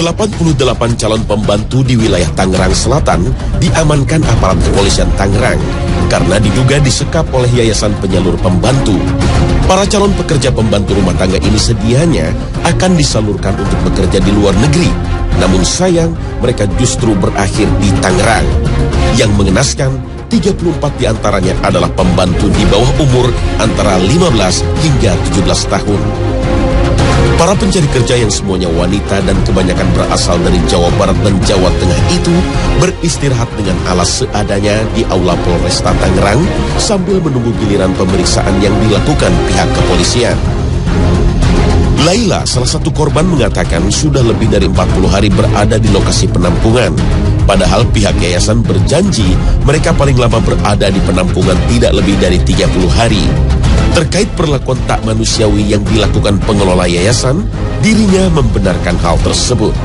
88 calon pembantu di wilayah Tangerang Selatan diamankan aparat kepolisian Tangerang karena diduga disekap oleh Yayasan Penyalur Pembantu. Para calon pekerja pembantu rumah tangga ini sedianya akan disalurkan untuk bekerja di luar negeri. Namun sayang, mereka justru berakhir di Tangerang. Yang mengenaskan, 34 diantaranya adalah pembantu di bawah umur antara 15 hingga 17 tahun. Para pencari kerja yang semuanya wanita dan kebanyakan berasal dari Jawa Barat dan Jawa Tengah itu beristirahat dengan alas seadanya di Aula Polresta Tangerang sambil menunggu giliran pemeriksaan yang dilakukan pihak kepolisian. Laila, salah satu korban, mengatakan sudah lebih dari 40 hari berada di lokasi penampungan. Padahal pihak yayasan berjanji mereka paling lama berada di penampungan tidak lebih dari 30 hari. Terkait perlakuan tak manusiawi yang dilakukan pengelola yayasan, dirinya membenarkan hal tersebut.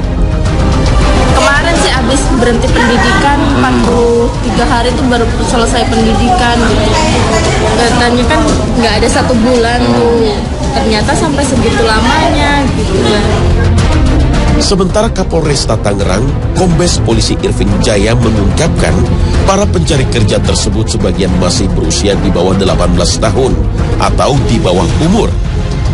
Kemarin sih habis berhenti pendidikan, 43 hari itu baru selesai pendidikan gitu. Katanya kan nggak ada 1 bulan tuh, ternyata sampai segitu lamanya gitu. Sementara Kapolresta Tangerang, Kombes Polisi Irvin Jaya mengungkapkan para pencari kerja tersebut sebagian masih berusia di bawah 18 tahun atau di bawah umur.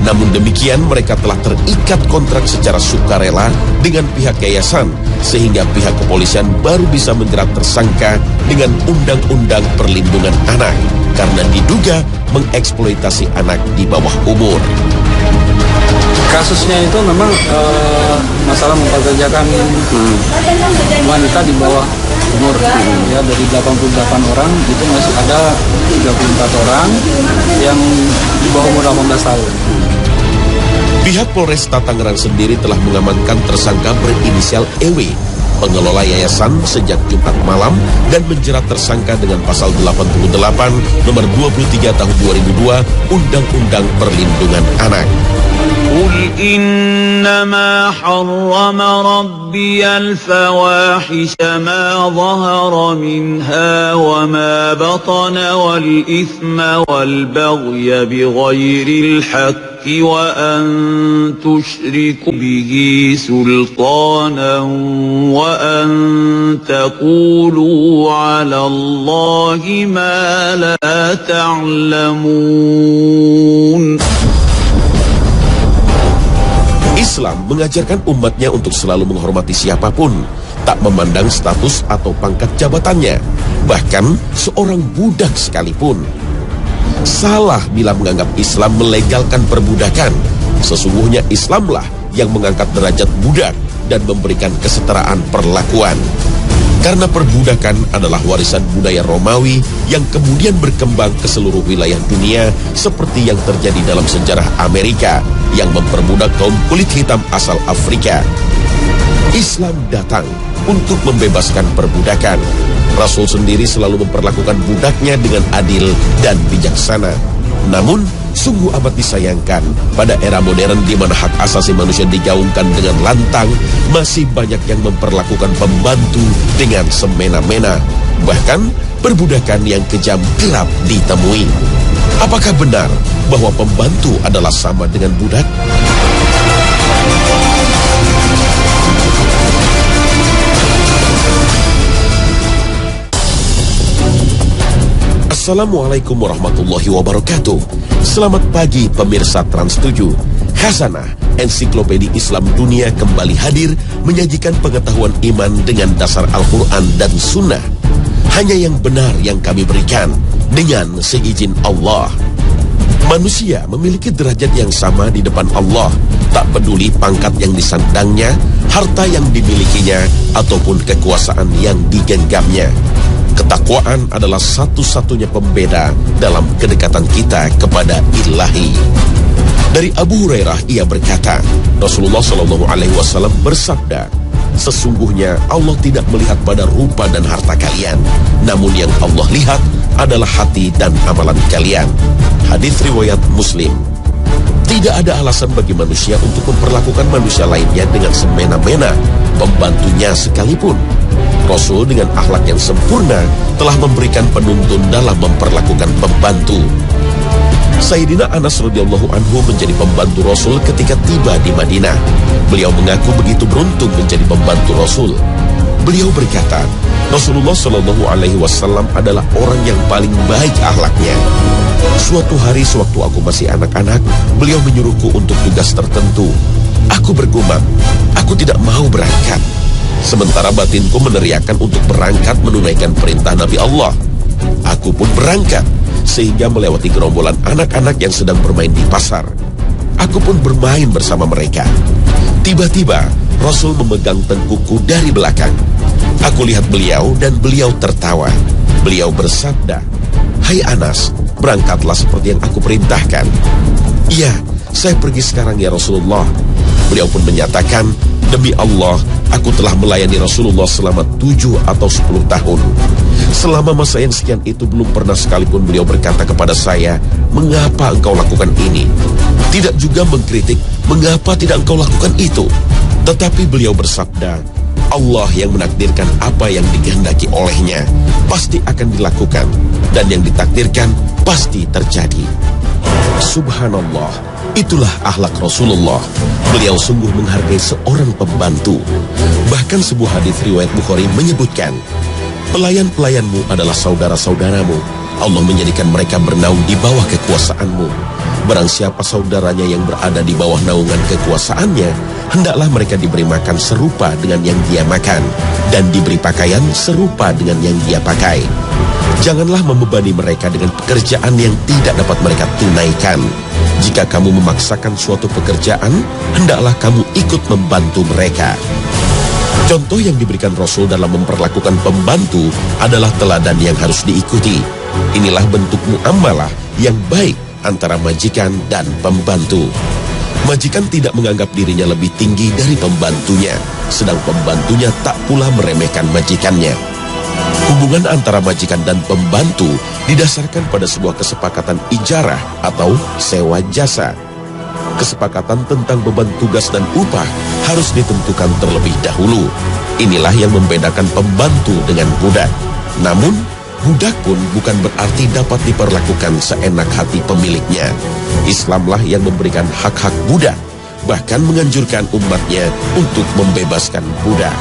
Namun demikian mereka telah terikat kontrak secara sukarela dengan pihak yayasan sehingga pihak kepolisian baru bisa menjerat tersangka dengan Undang-Undang Perlindungan Anak karena diduga mengeksploitasi anak di bawah umur. Kasusnya itu memang masalah mempekerjakan wanita di bawah umur, ya, dari 88 orang itu masih ada 34 orang yang di bawah umur 18 tahun. Pihak Polresta Tangerang sendiri telah mengamankan tersangka berinisial EW, pengelola yayasan, sejak Jumat malam dan menjerat tersangka dengan pasal 88 nomor 23 tahun 2002 Undang-Undang Perlindungan Anak. قل إنما حرم ربي الفواحش ما ظهر منها وما بطن والإثم والبغي بغير الحق وأن تشركوا به سلطانا وأن تقولوا على الله ما لا تعلمون. Islam mengajarkan umatnya untuk selalu menghormati siapapun, tak memandang status atau pangkat jabatannya, bahkan seorang budak sekalipun. Salah bila menganggap Islam melegalkan perbudakan. Sesungguhnya Islamlah yang mengangkat derajat budak dan memberikan kesetaraan perlakuan. Karena perbudakan adalah warisan budaya Romawi yang kemudian berkembang ke seluruh wilayah dunia seperti yang terjadi dalam sejarah Amerika yang memperbudak kaum kulit hitam asal Afrika. Islam datang untuk membebaskan perbudakan. Rasul sendiri selalu memperlakukan budaknya dengan adil dan bijaksana. Namun, sungguh amat disayangkan pada era modern di mana hak asasi manusia digaungkan dengan lantang, masih banyak yang memperlakukan pembantu dengan semena-mena. Bahkan, perbudakan yang kejam kerap ditemui. Apakah benar bahwa pembantu adalah sama dengan budak? Assalamualaikum warahmatullahi wabarakatuh. Selamat pagi pemirsa Trans 7. Khazanah Ensiklopedi Islam Dunia kembali hadir menyajikan pengetahuan iman dengan dasar Al-Quran dan Sunnah. Hanya yang benar yang kami berikan dengan seizin Allah. Manusia memiliki derajat yang sama di depan Allah, tak peduli pangkat yang disandangnya, harta yang dimilikinya, ataupun kekuasaan yang digenggamnya. Ketakwaan adalah satu-satunya pembeda dalam kedekatan kita kepada Ilahi. Dari Abu Hurairah ia berkata, Rasulullah SAW bersabda, sesungguhnya Allah tidak melihat pada rupa dan harta kalian, namun yang Allah lihat adalah hati dan amalan kalian. Hadis riwayat Muslim. Tidak ada alasan bagi manusia untuk memperlakukan manusia lainnya dengan semena-mena, pembantunya sekalipun. Rasul dengan akhlak yang sempurna telah memberikan penuntun dalam memperlakukan pembantu. Sayyidina Anas radhiyallahu anhu menjadi pembantu Rasul ketika tiba di Madinah. Beliau mengaku begitu beruntung menjadi pembantu Rasul. Beliau berkata, Rasulullah Shallallahu Alaihi Wasallam adalah orang yang paling baik akhlaknya. Suatu hari sewaktu aku masih anak-anak, beliau menyuruhku untuk tugas tertentu. Aku bergumam, aku tidak mau berangkat. Sementara batinku meneriakkan untuk berangkat menunaikan perintah Nabi Allah. Aku pun berangkat, sehingga melewati gerombolan anak-anak yang sedang bermain di pasar. Aku pun bermain bersama mereka. Tiba-tiba, Rasul memegang tengkukku dari belakang. Aku lihat beliau dan beliau tertawa. Beliau bersabda, "Hai Anas, berangkatlah seperti yang aku perintahkan." "Iya, saya pergi sekarang ya Rasulullah." Beliau pun menyatakan, "Demi Allah, aku telah melayani Rasulullah selama 7 atau 10 tahun. Selama masa yang sekian itu belum pernah sekalipun beliau berkata kepada saya, 'Mengapa engkau lakukan ini?' Tidak juga mengkritik, 'Mengapa tidak engkau lakukan itu?' Tetapi beliau bersabda, 'Allah yang menakdirkan apa yang dikehendaki olehnya pasti akan dilakukan, dan yang ditakdirkan pasti terjadi.'" Subhanallah, itulah akhlak Rasulullah. Beliau sungguh menghargai seorang pembantu. Bahkan sebuah hadis riwayat Bukhari menyebutkan, "Pelayan-pelayanmu adalah saudara-saudaramu. Allah menjadikan mereka bernaung di bawah kekuasaanmu. Barang siapa saudaranya yang berada di bawah naungan kekuasaannya, hendaklah mereka diberi makan serupa dengan yang dia makan, dan diberi pakaian serupa dengan yang dia pakai. Janganlah membebani mereka dengan pekerjaan yang tidak dapat mereka tunaikan. Jika kamu memaksakan suatu pekerjaan, hendaklah kamu ikut membantu mereka." Contoh yang diberikan Rasul dalam memperlakukan pembantu adalah teladan yang harus diikuti. Inilah bentuk muamalah yang baik antara majikan dan pembantu. Majikan tidak menganggap dirinya lebih tinggi dari pembantunya, sedang pembantunya tak pula meremehkan majikannya. Hubungan antara majikan dan pembantu didasarkan pada sebuah kesepakatan ijarah atau sewa jasa. Kesepakatan tentang beban tugas dan upah harus ditentukan terlebih dahulu. Inilah yang membedakan pembantu dengan budak. Namun, budak pun bukan berarti dapat diperlakukan seenak hati pemiliknya. Islamlah yang memberikan hak-hak budak, bahkan menganjurkan umatnya untuk membebaskan budak.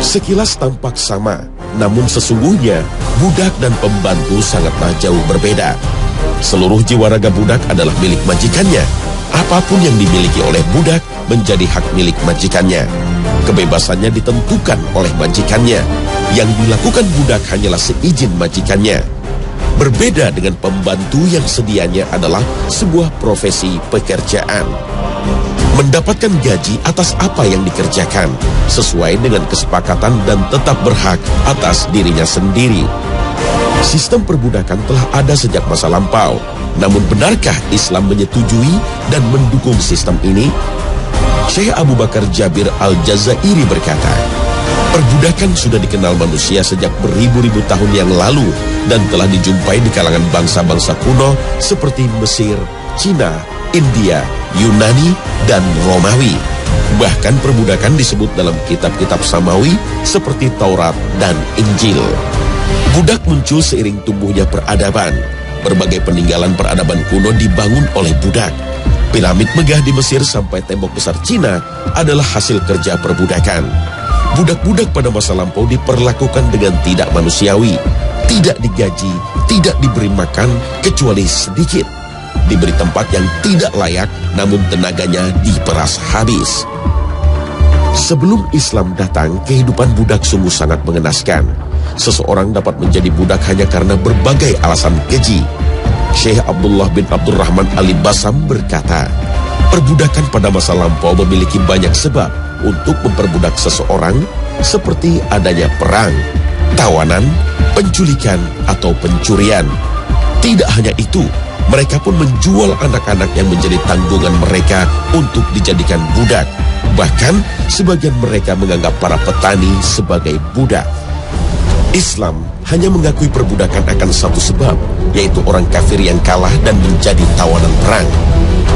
Sekilas tampak sama, namun sesungguhnya budak dan pembantu sangatlah jauh berbeda. Seluruh jiwa raga budak adalah milik majikannya. Apapun yang dimiliki oleh budak menjadi hak milik majikannya. Kebebasannya ditentukan oleh majikannya. Yang dilakukan budak hanyalah seizin majikannya. Berbeda dengan pembantu yang sedianya adalah sebuah profesi pekerjaan. Mendapatkan gaji atas apa yang dikerjakan, sesuai dengan kesepakatan dan tetap berhak atas dirinya sendiri. Sistem perbudakan telah ada sejak masa lampau. Namun benarkah Islam menyetujui dan mendukung sistem ini? Syekh Abu Bakar Jabir Al-Jazairi berkata, "Perbudakan sudah dikenal manusia sejak beribu-ribu tahun yang lalu dan telah dijumpai di kalangan bangsa-bangsa kuno seperti Mesir, Cina, India, Yunani, dan Romawi. Bahkan perbudakan disebut dalam kitab-kitab Samawi seperti Taurat dan Injil." Budak muncul seiring tumbuhnya peradaban. Berbagai peninggalan peradaban kuno dibangun oleh budak. Piramid megah di Mesir sampai tembok besar Cina adalah hasil kerja perbudakan. Budak-budak pada masa lampau diperlakukan dengan tidak manusiawi, tidak digaji, tidak diberi makan kecuali sedikit, diberi tempat yang tidak layak, namun tenaganya diperas habis. Sebelum Islam datang, kehidupan budak sungguh sangat mengenaskan. Seseorang dapat menjadi budak hanya karena berbagai alasan keji. Syekh Abdullah bin Abdurrahman Al-Basam berkata, perbudakan pada masa lampau memiliki banyak sebab untuk memperbudak seseorang, seperti adanya perang, tawanan, penculikan, atau pencurian. Tidak hanya itu, mereka pun menjual anak-anak yang menjadi tanggungan mereka untuk dijadikan budak. Bahkan, sebagian mereka menganggap para petani sebagai budak. Islam hanya mengakui perbudakan akan satu sebab, yaitu orang kafir yang kalah dan menjadi tawanan perang.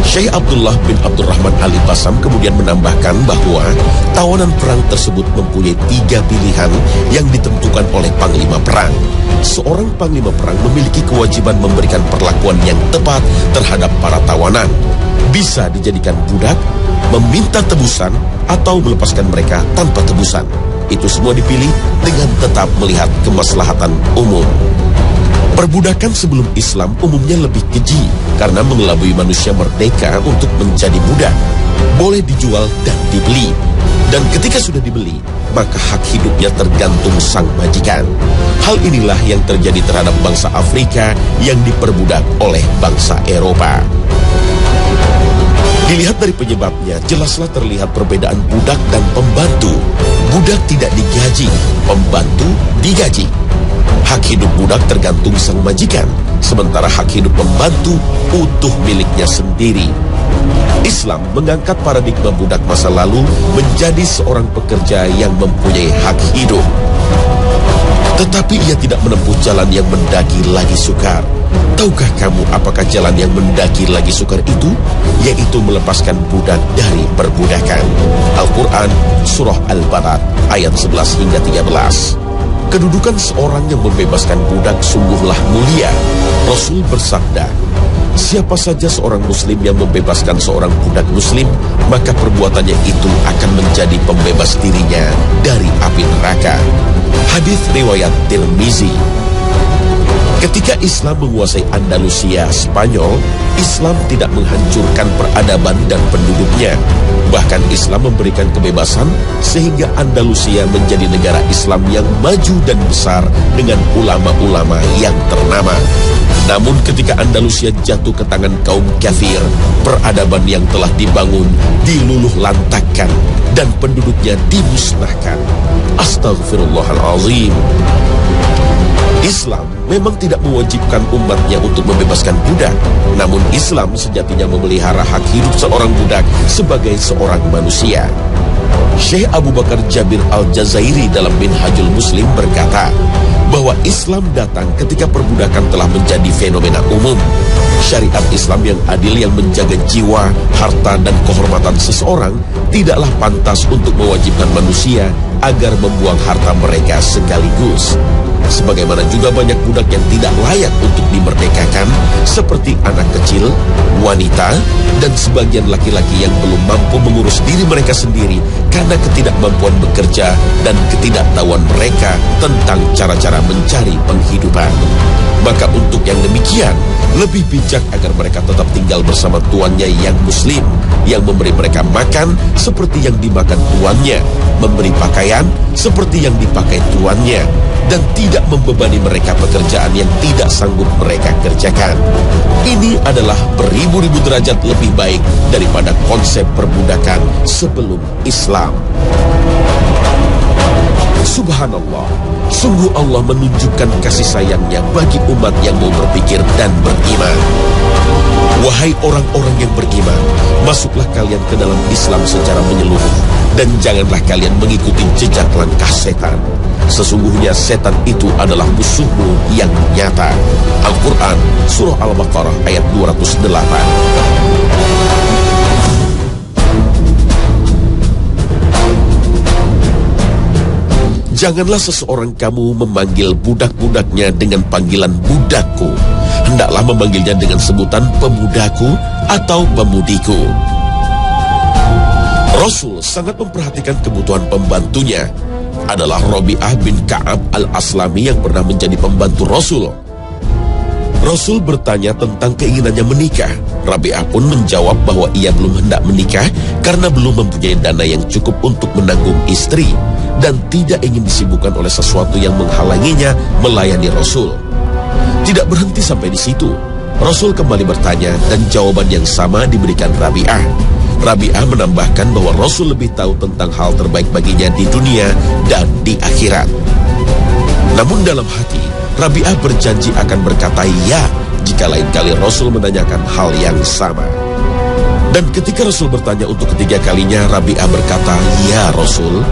Syekh Abdullah bin Abdurrahman Ali Basam kemudian menambahkan bahwa tawanan perang tersebut mempunyai 3 pilihan yang ditentukan oleh panglima perang. Seorang panglima perang memiliki kewajiban memberikan perlakuan yang tepat terhadap para tawanan. Bisa dijadikan budak, meminta tebusan, atau melepaskan mereka tanpa tebusan. Itu semua dipilih dengan tetap melihat kemaslahatan umum. Perbudakan sebelum Islam umumnya lebih keji karena mengelabui manusia merdeka untuk menjadi budak. Boleh dijual dan dibeli. Dan ketika sudah dibeli, maka hak hidupnya tergantung sang majikan. Hal inilah yang terjadi terhadap bangsa Afrika yang diperbudak oleh bangsa Eropa. Dilihat dari penyebabnya, jelaslah terlihat perbedaan budak dan pembantu. Budak tidak digaji, pembantu digaji. Hak hidup budak tergantung sang majikan, sementara hak hidup pembantu utuh miliknya sendiri. Islam mengangkat paradigma budak masa lalu menjadi seorang pekerja yang mempunyai hak hidup. Tetapi ia tidak menempuh jalan yang mendaki lagi sukar. Tahukah kamu apakah jalan yang mendaki lagi sukar itu? Yaitu melepaskan budak dari perbudakan. Al-Quran, Surah Al-Balad, ayat 11 hingga 13. Kedudukan seorang yang membebaskan budak sungguhlah mulia. Rasul bersabda, siapa saja seorang muslim yang membebaskan seorang budak muslim, maka perbuatannya itu akan menjadi pembebas dirinya dari api neraka. Hadis riwayat Tirmizi. Ketika Islam menguasai Andalusia, Spanyol, Islam tidak menghancurkan peradaban dan penduduknya. Bahkan Islam memberikan kebebasan sehingga Andalusia menjadi negara Islam yang maju dan besar dengan ulama-ulama yang ternama. Namun ketika Andalusia jatuh ke tangan kaum kafir, peradaban yang telah dibangun diluluh lantakkan dan penduduknya dimusnahkan. Astaghfirullahalazim. Islam memang tidak mewajibkan umatnya untuk membebaskan budak, namun Islam sejatinya memelihara hak hidup seorang budak sebagai seorang manusia. Syekh Abu Bakar Jabir Al-Jazairi dalam Minhajul Muslim berkata bahwa Islam datang ketika perbudakan telah menjadi fenomena umum. Syariat Islam yang adil yang menjaga jiwa, harta, dan kehormatan seseorang tidaklah pantas untuk mewajibkan manusia agar membuang harta mereka sekaligus. Sebagaimana juga banyak budak yang tidak layak untuk dimerdekakan, seperti anak kecil, wanita, dan sebagian laki-laki yang belum mampu mengurus diri mereka sendiri karena ketidakmampuan bekerja dan ketidaktahuan mereka tentang cara-cara mencari penghidupan. Maka untuk yang demikian, lebih bijak agar mereka tetap tinggal bersama tuannya yang muslim, yang memberi mereka makan seperti yang dimakan tuannya, memberi pakaian seperti yang dipakai tuannya, dan tidak membebani mereka pekerjaan yang tidak sanggup mereka kerjakan. Ini adalah beribu-ribu derajat lebih baik daripada konsep perbudakan sebelum Islam. Subhanallah, sungguh Allah menunjukkan kasih sayangnya bagi umat yang mau berpikir dan beriman. Wahai orang-orang yang beriman, masuklah kalian ke dalam Islam secara menyeluruh, dan janganlah kalian mengikuti jejak langkah setan. Sesungguhnya setan itu adalah musuhmu yang nyata. Al-Quran, Surah Al-Baqarah ayat 208. Janganlah seseorang kamu memanggil budak-budaknya dengan panggilan budakku. Hendaklah memanggilnya dengan sebutan pemudaku atau pemudiku. Rasul sangat memperhatikan kebutuhan pembantunya. Adalah Rabi'ah bin Ka'ab al-Aslami yang pernah menjadi pembantu Rasul. Rasul bertanya tentang keinginannya menikah. Rabi'ah pun menjawab bahwa ia belum hendak menikah karena belum mempunyai dana yang cukup untuk menanggung istri dan tidak ingin disibukkan oleh sesuatu yang menghalanginya melayani Rasul. Tidak berhenti sampai di situ. Rasul kembali bertanya dan jawaban yang sama diberikan Rabi'ah. Rabi'ah menambahkan bahwa Rasul lebih tahu tentang hal terbaik baginya di dunia dan di akhirat. Namun dalam hati, Rabi'ah berjanji akan berkata ya jika lain kali Rasul menanyakan hal yang sama. Dan ketika Rasul bertanya untuk ketiga kalinya, Rabi'ah berkata, ya Rasul,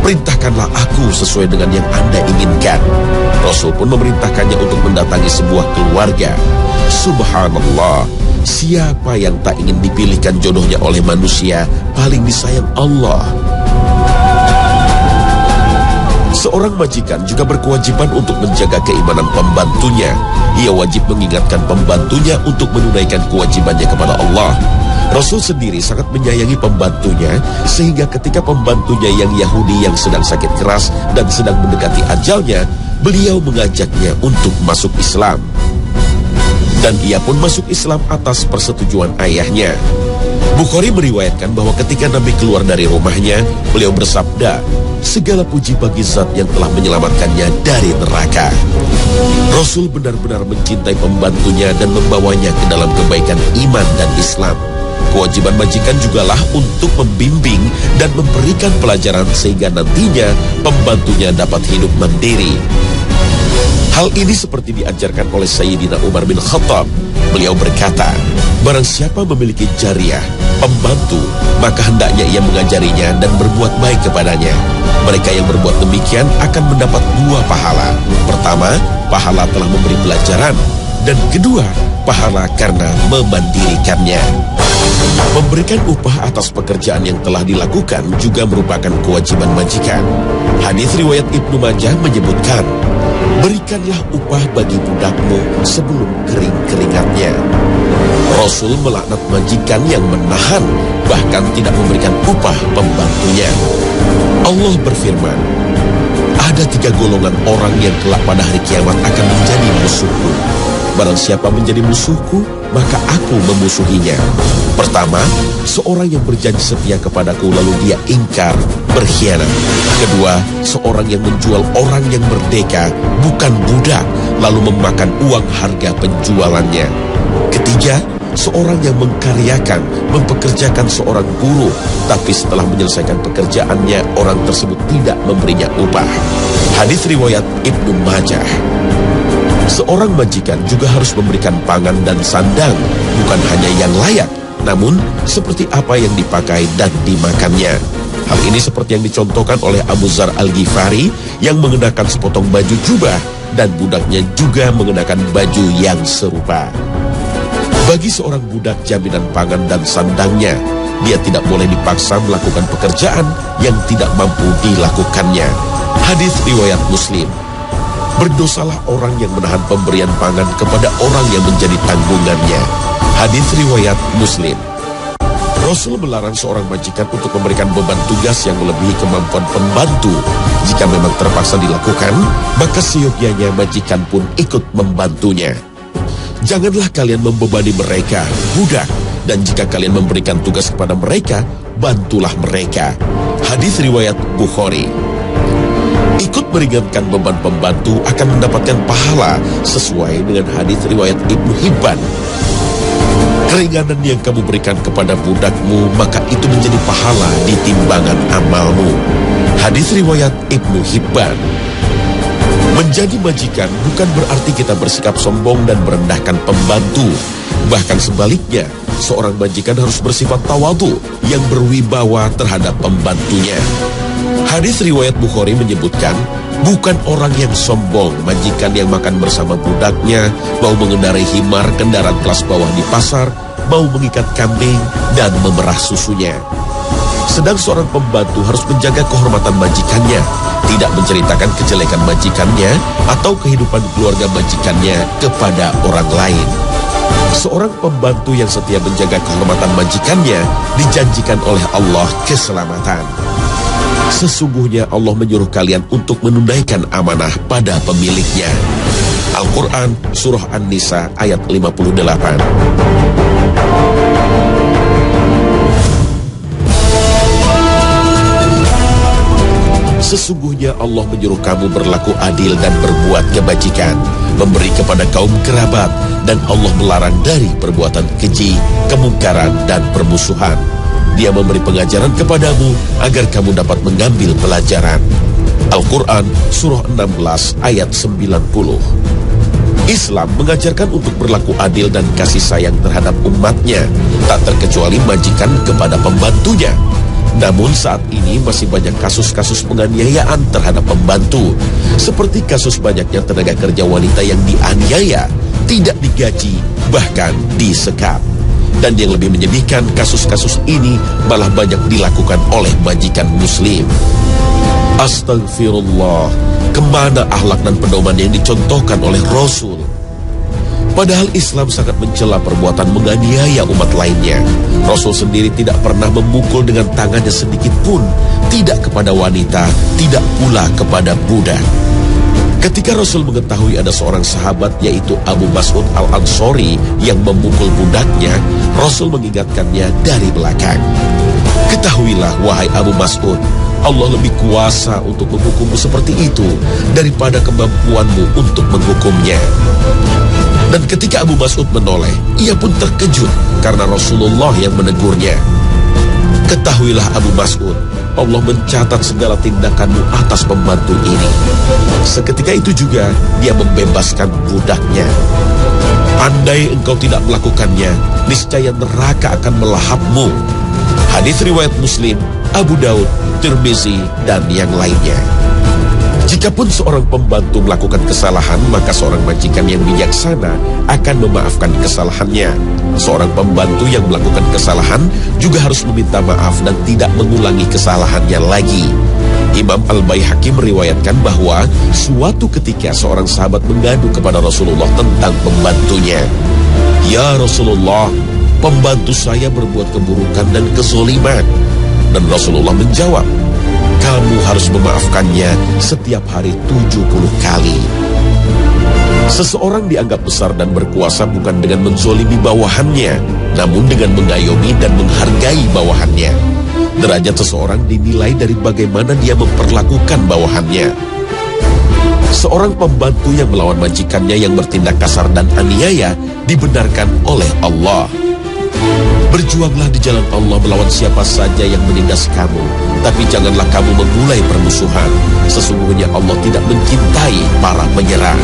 perintahkanlah aku sesuai dengan yang Anda inginkan. Rasul pun memerintahkannya untuk mendatangi sebuah keluarga. Subhanallah, Siapa yang tak ingin dipilihkan jodohnya oleh manusia paling disayang Allah. Seorang majikan juga berkewajiban untuk menjaga keimanan pembantunya. Ia wajib mengingatkan pembantunya untuk menunaikan kewajibannya kepada Allah. Rasul sendiri sangat menyayangi pembantunya, sehingga ketika pembantunya yang Yahudi yang sedang sakit keras dan sedang mendekati ajalnya, beliau mengajaknya untuk masuk Islam. Dan ia pun masuk Islam atas persetujuan ayahnya. Bukhari meriwayatkan bahwa ketika Nabi keluar dari rumahnya, beliau bersabda, "Segala puji bagi Zat yang telah menyelamatkannya dari neraka." Rasul benar-benar mencintai pembantunya dan membawanya ke dalam kebaikan iman dan Islam. Kewajiban majikan jugalah untuk membimbing dan memberikan pelajaran sehingga nantinya pembantunya dapat hidup mandiri. Hal ini seperti diajarkan oleh Sayyidina Umar bin Khattab. Beliau berkata, barang siapa memiliki jariyah, pembantu, maka hendaknya ia mengajarinya dan berbuat baik kepadanya. Mereka yang berbuat demikian akan mendapat 2 pahala. Pertama, pahala telah memberi pelajaran. Dan kedua, pahala karena memandirikannya. Memberikan upah atas pekerjaan yang telah dilakukan juga merupakan kewajiban majikan. Hadis riwayat Ibnu Majah menyebutkan, berikanlah upah bagi budakmu sebelum kering keringatnya. Rasul melaknat majikan yang menahan, bahkan tidak memberikan upah pembantunya. Allah berfirman, ada 3 golongan orang yang kelak pada hari kiamat akan menjadi musuhku. Barang siapa menjadi musuhku, maka aku memusuhinya. Pertama, seorang yang berjanji setia kepadaku lalu dia ingkar, berkhianat. Kedua, seorang yang menjual orang yang merdeka, bukan budak, lalu memakan uang harga penjualannya. Ketiga, seorang yang mengkaryakan, mempekerjakan seorang buruh, tapi setelah menyelesaikan pekerjaannya, orang tersebut tidak memberinya upah. Hadis riwayat Ibnu Majah. Seorang majikan juga harus memberikan pangan dan sandang, bukan hanya yang layak, namun seperti apa yang dipakai dan dimakannya. Hal ini seperti yang dicontohkan oleh Abu Dzar Al-Ghifari yang mengenakan sepotong baju jubah dan budaknya juga mengenakan baju yang serupa. Bagi seorang budak jaminan pangan dan sandangnya, dia tidak boleh dipaksa melakukan pekerjaan yang tidak mampu dilakukannya. Hadis riwayat Muslim. Berdosalah orang yang menahan pemberian pangan kepada orang yang menjadi tanggungannya. Hadis riwayat Muslim. Rasul melarang seorang majikan untuk memberikan beban tugas yang melebihi kemampuan pembantu. Jika memang terpaksa dilakukan, maka seyogyanya majikan pun ikut membantunya. Janganlah kalian membebani mereka, budak, dan jika kalian memberikan tugas kepada mereka, bantulah mereka. Hadis riwayat Bukhari. Ikut meringankan beban pembantu akan mendapatkan pahala sesuai dengan hadis riwayat Ibnu Hibban. Keringanan yang kamu berikan kepada budakmu, maka itu menjadi pahala di timbangan amalmu. Hadis riwayat Ibnu Hibban. Menjadi majikan bukan berarti kita bersikap sombong dan merendahkan pembantu. Bahkan sebaliknya, seorang majikan harus bersifat tawadhu yang berwibawa terhadap pembantunya. Hadis riwayat Bukhari menyebutkan, bukan orang yang sombong majikan yang makan bersama budaknya, mau mengendarai himar kendaraan kelas bawah di pasar, mau mengikat kambing dan memerah susunya. Sedang seorang pembantu harus menjaga kehormatan majikannya, tidak menceritakan kejelekan majikannya atau kehidupan keluarga majikannya kepada orang lain. Seorang pembantu yang setia menjaga kehormatan majikannya dijanjikan oleh Allah keselamatan. Sesungguhnya Allah menyuruh kalian untuk menunaikan amanah pada pemiliknya. Al-Quran Surah An-Nisa ayat 58. Sesungguhnya Allah menyuruh kamu berlaku adil dan berbuat kebajikan, memberi kepada kaum kerabat, dan Allah melarang dari perbuatan keji, kemungkaran, dan permusuhan. Dia memberi pengajaran kepadamu agar kamu dapat mengambil pelajaran. Al-Quran Surah 16 ayat 90. Islam mengajarkan untuk berlaku adil dan kasih sayang terhadap umatnya, tak terkecuali majikan kepada pembantunya. Namun saat ini masih banyak kasus-kasus penganiayaan terhadap pembantu, seperti kasus banyaknya tenaga kerja wanita yang dianiaya, tidak digaji, bahkan disekap. Dan yang lebih menyedihkan, kasus-kasus ini malah banyak dilakukan oleh majikan muslim. Astagfirullah, kemana akhlak dan pedoman yang dicontohkan oleh Rasul? Padahal Islam sangat mencela perbuatan menganiaya umat lainnya. Rasul sendiri tidak pernah memukul dengan tangannya sedikit pun, tidak kepada wanita, tidak pula kepada budak. Ketika Rasul mengetahui ada seorang sahabat yaitu Abu Mas'ud Al-Ansori yang memukul budaknya, Rasul mengingatkannya dari belakang. Ketahuilah wahai Abu Mas'ud, Allah lebih kuasa untuk menghukummu seperti itu daripada kemampuanmu untuk menghukumnya. Dan ketika Abu Mas'ud menoleh, ia pun terkejut karena Rasulullah yang menegurnya. Ketahuilah Abu Mas'ud, Allah mencatat segala tindakanmu atas pembantu ini. Seketika itu juga dia membebaskan budaknya. Andai engkau tidak melakukannya, niscaya neraka akan melahapmu. Hadis riwayat Muslim, Abu Daud, Tirmizi, dan yang lainnya. Jikapun seorang pembantu melakukan kesalahan, maka seorang majikan yang bijaksana akan memaafkan kesalahannya. Seorang pembantu yang melakukan kesalahan juga harus meminta maaf dan tidak mengulangi kesalahannya lagi. Imam Al-Baihaqi meriwayatkan bahwa suatu ketika seorang sahabat mengadu kepada Rasulullah tentang pembantunya. Ya Rasulullah, pembantu saya berbuat keburukan dan kezoliman. Dan Rasulullah menjawab, kamu harus memaafkannya setiap hari 70 kali. Seseorang dianggap besar dan berkuasa bukan dengan menzolimi bawahannya, namun dengan mengayomi dan menghargai bawahannya. Derajat seseorang dinilai dari bagaimana dia memperlakukan bawahannya. Seorang pembantu yang melawan majikannya yang bertindak kasar dan aniaya dibenarkan oleh Allah. Berjuanglah di jalan Allah melawan siapa saja yang menindas kamu, tapi janganlah kamu memulai permusuhan. Sesungguhnya Allah tidak mencintai para penyerang.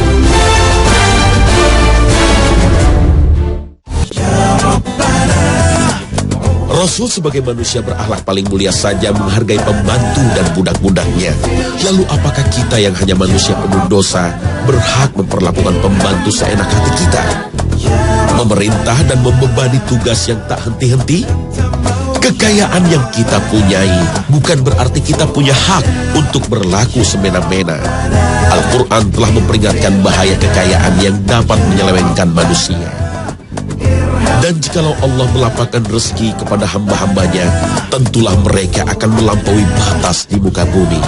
Rasul sebagai manusia berakhlak paling mulia saja menghargai pembantu dan budak-budaknya. Lalu apakah kita yang hanya manusia penuh dosa berhak memperlakukan pembantu seenak hati kita? Memerintah dan membebani tugas yang tak henti-henti? Kekayaan yang kita punyai bukan berarti kita punya hak untuk berlaku semena-mena. Al-Quran telah memperingatkan bahaya kekayaan yang dapat menyelewengkan manusia. Dan jikalau Allah melapangkan rezeki kepada hamba-hambanya, tentulah mereka akan melampaui batas di muka bumi.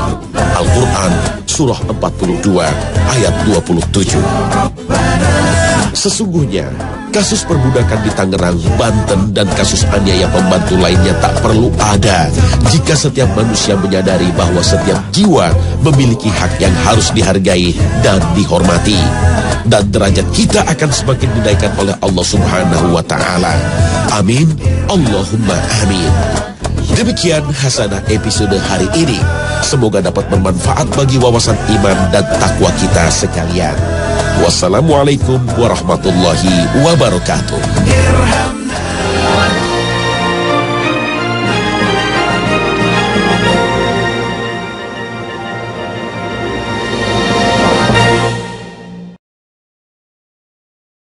Al-Quran Surah 42 ayat 27. Sesungguhnya, kasus perbudakan di Tangerang, Banten, dan kasus aniaya pembantu lainnya tak perlu ada jika setiap manusia menyadari bahwa setiap jiwa memiliki hak yang harus dihargai dan dihormati. Dan derajat kita akan semakin dinaikkan oleh Allah Subhanahu wa Ta'ala. Amin. Allahumma amin. Demikian Hasanah episode hari ini. Semoga dapat bermanfaat bagi wawasan iman dan takwa kita sekalian. Wassalamualaikum warahmatullahi wabarakatuh.